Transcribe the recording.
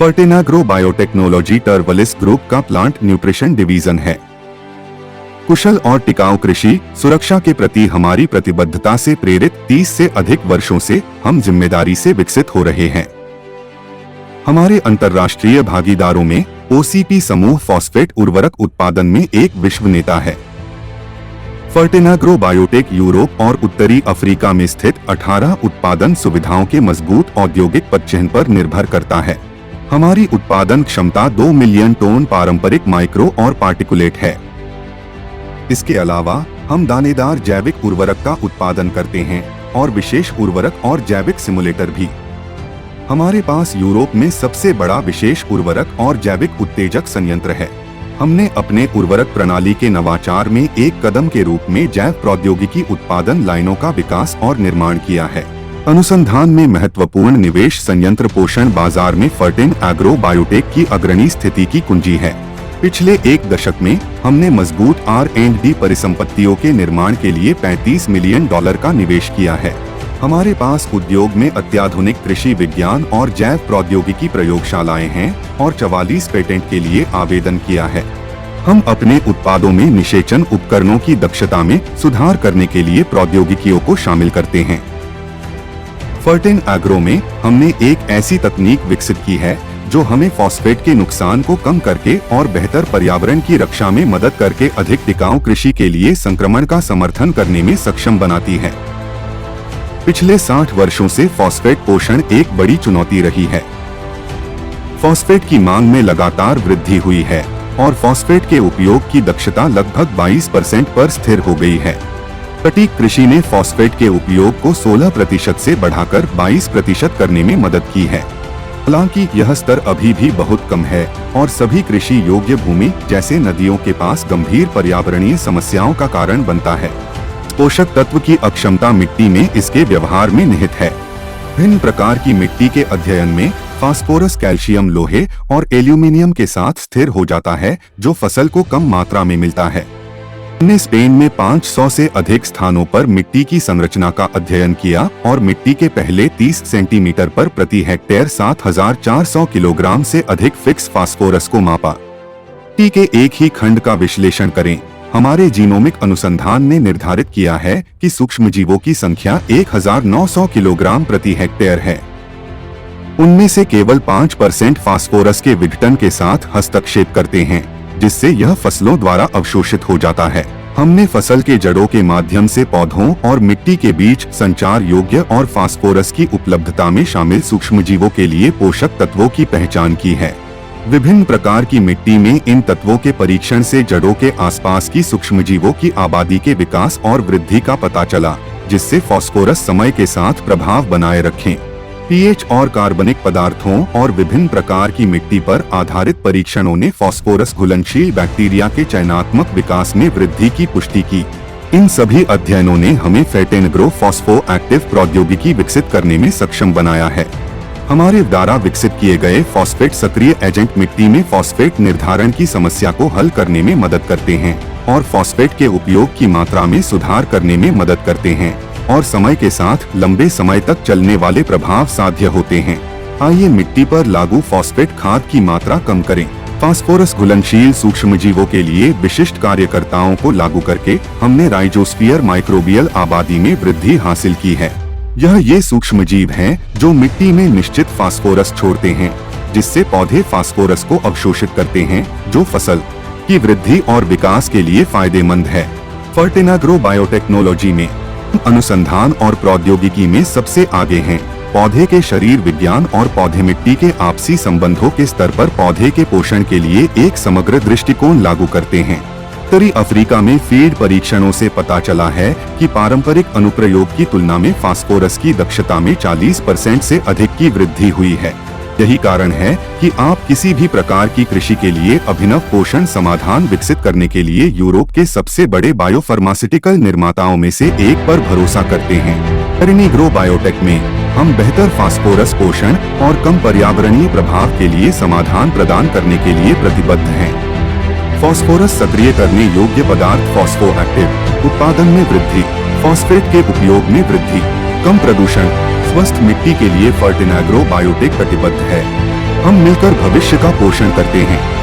फर्टिनाग्रो biotechnology टर्वलिस group का plant nutrition division है। कुशल और टिकाऊ कृषि सुरक्षा के प्रति हमारी प्रतिबद्धता से प्रेरित 30 से अधिक वर्षों से हम जिम्मेदारी से विकसित हो रहे हैं। हमारे अंतर्राष्ट्रीय भागीदारों में ओसीपी समूह फॉस्फेट उर्वरक उत्पादन में एक विश्व नेता है। फर्टिनाग्रो बायोटेक यूरोप और उत्तरी अफ्रीका में स्थित 18 उत्पादन सुविधाओं के मजबूत औद्योगिक पदचिह्न पर निर्भर करता है। हमारी उत्पादन क्षमता 2 मिलियन टन पारंपरिक माइक्रो और पार्टिकुलेट है। इसके अलावा हम दानेदार जैविक उर्वरक का उत्पादन करते हैं और विशेष उर्वरक और जैविक सिमुलेटर भी। हमारे पास यूरोप में सबसे बड़ा विशेष उर्वरक और जैविक उत्तेजक संयंत्र है। हमने अपने उर्वरक प्रणाली के नवाचार में एक कदम के रूप में जैव प्रौद्योगिकी उत्पादन लाइनों का विकास और निर्माण किया है। अनुसंधान में महत्वपूर्ण निवेश संयंत्र पोषण बाजार में फर्टिनाग्रो बायोटेक की अग्रणी स्थिति की कुंजी है। पिछले एक दशक में हमने मजबूत R&D परिसंपत्तियों के निर्माण के लिए $35 मिलियन का निवेश किया है। हमारे पास उद्योग में अत्याधुनिक कृषि विज्ञान और जैव प्रौद्योगिकी प्रयोगशालाएं हैं और 44 पेटेंट के लिए आवेदन किया है। हम अपने उत्पादों में निषेचन उपकरणों की दक्षता में सुधार करने के लिए प्रौद्योगिकियों को शामिल करते हैं। फर्टिनाग्रो में हमने एक ऐसी तकनीक विकसित की है जो हमें फॉस्फेट के नुकसान को कम करके और बेहतर पर्यावरण की रक्षा में मदद करके अधिक टिकाऊ कृषि के लिए संक्रमण का समर्थन करने में सक्षम बनाती है। पिछले 60 वर्षों से फॉस्फेट पोषण एक बड़ी चुनौती रही है। फॉस्फेट की मांग में लगातार वृद्धि हुई है और फॉस्फेट के उपयोग की दक्षता लगभग 22% पर स्थिर हो गई है। सटीक कृषि ने फॉस्फेट के उपयोग को 16% से बढ़ाकर 22% करने में मदद की है। हालांकि यह स्तर अभी भी बहुत कम है और सभी कृषि योग्य भूमि जैसे नदियों के पास गंभीर पर्यावरणीय समस्याओं का कारण बनता है। पोषक तत्व की अक्षमता मिट्टी में इसके व्यवहार में निहित है। भिन्न प्रकार की मिट्टी के अध्ययन में फास्फोरस कैल्शियम लोहे और एल्यूमिनियम के साथ स्थिर हो जाता है जो फसल को कम मात्रा में मिलता है। हमने स्पेन में 500 से अधिक स्थानों पर मिट्टी की संरचना का अध्ययन किया और मिट्टी के पहले 30 सेंटीमीटर पर प्रति हेक्टेयर 7400 किलोग्राम से अधिक फिक्स फास्फोरस को मापा। मिट्टी के एक ही खंड का विश्लेषण करें। हमारे जीनोमिक अनुसंधान ने निर्धारित किया है कि सूक्ष्मजीवों की संख्या 1900 किलोग्राम प्रति हेक्टेयर है। उनमें से केवल 5% फास्फोरस के विघटन के साथ हस्तक्षेप करते हैं, जिससे यह फसलों द्वारा अवशोषित हो जाता है। हमने फसल के जड़ों के माध्यम से पौधों और मिट्टी के बीच संचार योग्य और फास्फोरस की उपलब्धता में शामिल सूक्ष्मजीवों के लिए पोषक तत्वों की पहचान की है। विभिन्न प्रकार की मिट्टी में इन तत्वों के परीक्षण से जड़ों के आसपास की सूक्ष्मजीवों की आबादी के विकास और वृद्धि का पता चला, जिससे फास्फोरस समय के साथ प्रभाव बनाए रखें। पीएच और कार्बनिक पदार्थों और विभिन्न प्रकार की मिट्टी पर आधारित परीक्षणों ने फास्फोरस घुलनशील बैक्टीरिया के चयनात्मक विकास में वृद्धि की पुष्टि की। इन सभी अध्ययनों ने हमें फर्टिनाग्रो फॉस्फो एक्टिव प्रौद्योगिकी विकसित करने में सक्षम बनाया है। हमारे द्वारा विकसित किए गए फॉस्फेट सक्रिय एजेंट मिट्टी में फॉस्फेट निर्धारण की समस्या को हल करने में मदद करते हैं और फॉस्फेट के उपयोग की मात्रा में सुधार करने में मदद करते हैं और समय के साथ लंबे समय तक चलने वाले प्रभाव साध्य होते हैं। आइए मिट्टी पर लागू फॉस्फेट खाद की मात्रा कम करें। फास्फोरस घुलनशील सूक्ष्मजीवों के लिए विशिष्ट कार्यकर्ताओं को लागू करके हमने राइजोस्फीयर माइक्रोबियल आबादी में वृद्धि हासिल की है। यह ये सूक्ष्मजीव हैं जो मिट्टी में निश्चित फास्फोरस छोड़ते हैं, जिससे पौधे फास्फोरस को अवशोषित करते हैं, जो फसल की वृद्धि और विकास के लिए फायदेमंद है। फर्टिनाग्रो बायोटेक्नोलॉजी में अनुसंधान और प्रौद्योगिकी में सबसे आगे हैं। पौधे के शरीर विज्ञान और पौधे मिट्टी के आपसी संबंधों के स्तर पर पौधे के पोषण के लिए एक समग्र दृष्टिकोण लागू करते हैं। उत्तरी अफ्रीका में फील्ड परीक्षणों से पता चला है कि पारंपरिक अनुप्रयोग की तुलना में फास्फोरस की दक्षता में 40% से अधिक की वृद्धि हुई है। यही कारण है कि आप किसी भी प्रकार की कृषि के लिए अभिनव पोषण समाधान विकसित करने के लिए यूरोप के सबसे बड़े बायोफार्मास्यूटिकल निर्माताओं में से एक पर भरोसा करते हैं। फर्टिनाग्रो बायोटेक में हम बेहतर फास्फोरस पोषण और कम पर्यावरणीय प्रभाव के लिए समाधान प्रदान करने के लिए प्रतिबद्ध हैं। फास्फोरस सक्रिय करने योग्य पदार्थ फॉस्फो एक्टिव उत्पादन में वृद्धि, फॉस्फेट के उपयोग में वृद्धि, कम प्रदूषण, स्वस्थ मिट्टी के लिए फर्टिनाग्रो बायोटेक प्रतिबद्ध है। हम मिलकर भविष्य का पोषण करते हैं।